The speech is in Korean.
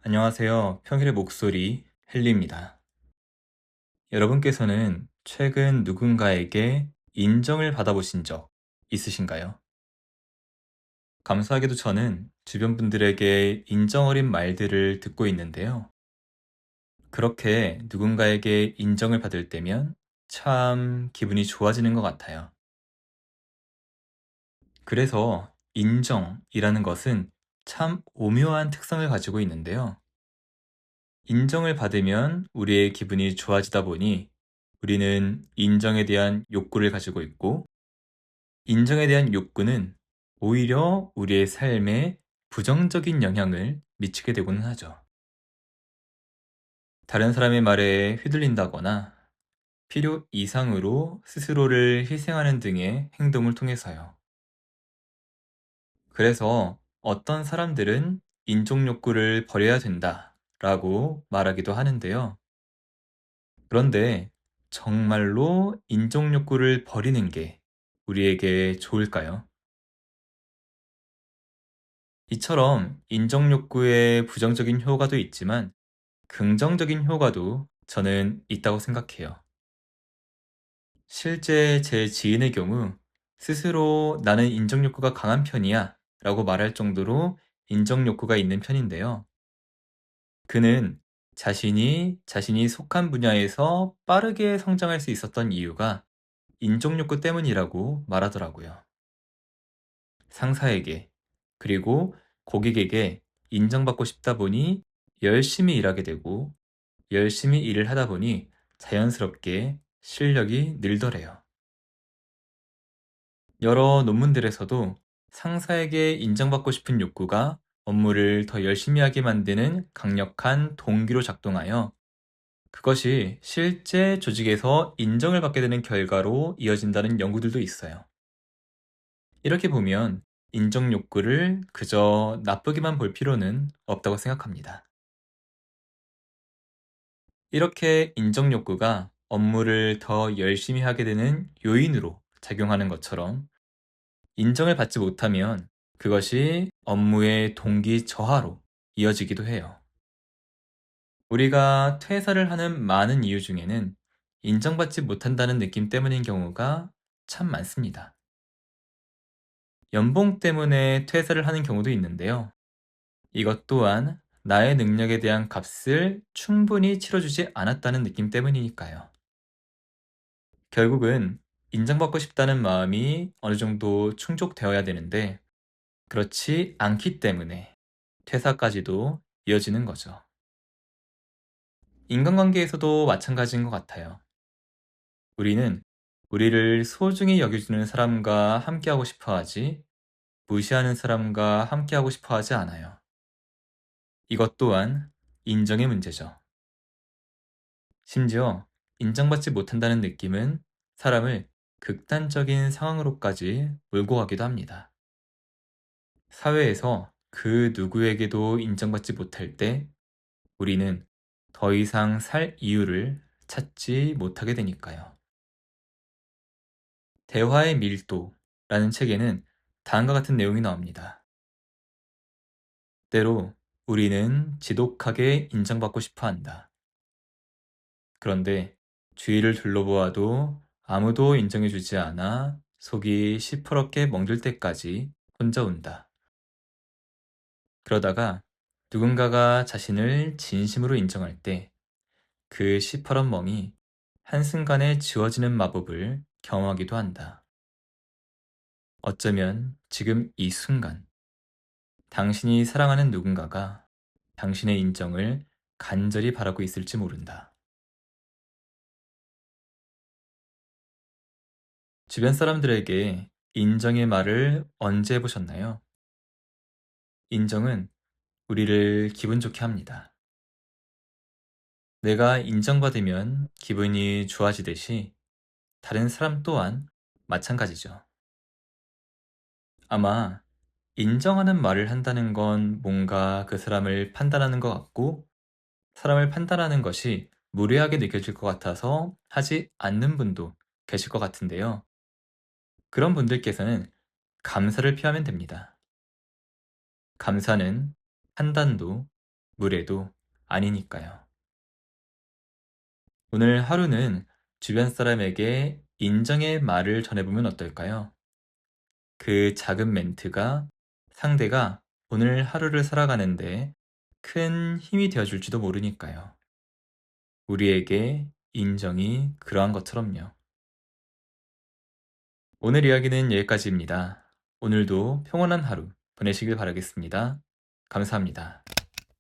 안녕하세요. 평일의 목소리 헨리입니다. 여러분께서는 최근 누군가에게 인정을 받아보신 적 있으신가요? 감사하게도 저는 주변 분들에게 인정 어린 말들을 듣고 있는데요. 그렇게 누군가에게 인정을 받을 때면 참 기분이 좋아지는 것 같아요. 그래서 인정이라는 것은 참 오묘한 특성을 가지고 있는데요. 인정을 받으면 우리의 기분이 좋아지다 보니 우리는 인정에 대한 욕구를 가지고 있고, 인정에 대한 욕구는 오히려 우리의 삶에 부정적인 영향을 미치게 되고는 하죠. 다른 사람의 말에 휘둘린다거나 필요 이상으로 스스로를 희생하는 등의 행동을 통해서요. 그래서 어떤 사람들은 인정 욕구를 버려야 된다 라고 말하기도 하는데요. 그런데 정말로 인정 욕구를 버리는 게 우리에게 좋을까요? 이처럼 인정 욕구의 부정적인 효과도 있지만 긍정적인 효과도 저는 있다고 생각해요. 실제 제 지인의 경우 스스로 나는 인정 욕구가 강한 편이야 라고 말할 정도로 인정 욕구가 있는 편인데요. 그는 자신이 속한 분야에서 빠르게 성장할 수 있었던 이유가 인정 욕구 때문이라고 말하더라고요. 상사에게, 그리고 고객에게 인정받고 싶다 보니 열심히 일하게 되고, 열심히 일을 하다 보니 자연스럽게 실력이 늘더래요. 여러 논문들에서도 상사에게 인정받고 싶은 욕구가 업무를 더 열심히 하게 만드는 강력한 동기로 작동하여 그것이 실제 조직에서 인정을 받게 되는 결과로 이어진다는 연구들도 있어요. 이렇게 보면 인정 욕구를 그저 나쁘게만 볼 필요는 없다고 생각합니다. 이렇게 인정 욕구가 업무를 더 열심히 하게 되는 요인으로 작용하는 것처럼 인정을 받지 못하면 그것이 업무의 동기 저하로 이어지기도 해요. 우리가 퇴사를 하는 많은 이유 중에는 인정받지 못한다는 느낌 때문인 경우가 참 많습니다. 연봉 때문에 퇴사를 하는 경우도 있는데요. 이것 또한 나의 능력에 대한 값을 충분히 치러주지 않았다는 느낌 때문이니까요. 결국은 인정받고 싶다는 마음이 어느 정도 충족되어야 되는데 그렇지 않기 때문에 퇴사까지도 이어지는 거죠. 인간관계에서도 마찬가지인 것 같아요. 우리는 우리를 소중히 여겨주는 사람과 함께하고 싶어 하지 무시하는 사람과 함께하고 싶어 하지 않아요. 이것 또한 인정의 문제죠. 심지어 인정받지 못한다는 느낌은 사람을 극단적인 상황으로까지 몰고 가기도 합니다. 사회에서 그 누구에게도 인정받지 못할 때 우리는 더 이상 살 이유를 찾지 못하게 되니까요. 대화의 밀도라는 책에는 다음과 같은 내용이 나옵니다. 때로 우리는 지독하게 인정받고 싶어 한다. 그런데 주위를 둘러보아도 아무도 인정해주지 않아 속이 시퍼렇게 멍들 때까지 혼자 운다. 그러다가 누군가가 자신을 진심으로 인정할 때 그 시퍼런 멍이 한순간에 지워지는 마법을 경험하기도 한다. 어쩌면 지금 이 순간 당신이 사랑하는 누군가가 당신의 인정을 간절히 바라고 있을지 모른다. 주변 사람들에게 인정의 말을 언제 해보셨나요? 인정은 우리를 기분 좋게 합니다. 내가 인정받으면 기분이 좋아지듯이 다른 사람 또한 마찬가지죠. 아마 인정하는 말을 한다는 건 뭔가 그 사람을 판단하는 것 같고 사람을 판단하는 것이 무례하게 느껴질 것 같아서 하지 않는 분도 계실 것 같은데요. 그런 분들께서는 감사를 표하면 됩니다. 감사는 판단도 무례도 아니니까요. 오늘 하루는 주변 사람에게 인정의 말을 전해보면 어떨까요? 그 작은 멘트가 상대가 오늘 하루를 살아가는데 큰 힘이 되어줄지도 모르니까요. 우리에게 인정이 그러한 것처럼요. 오늘 이야기는 여기까지입니다. 오늘도 평온한 하루 보내시길 바라겠습니다. 감사합니다.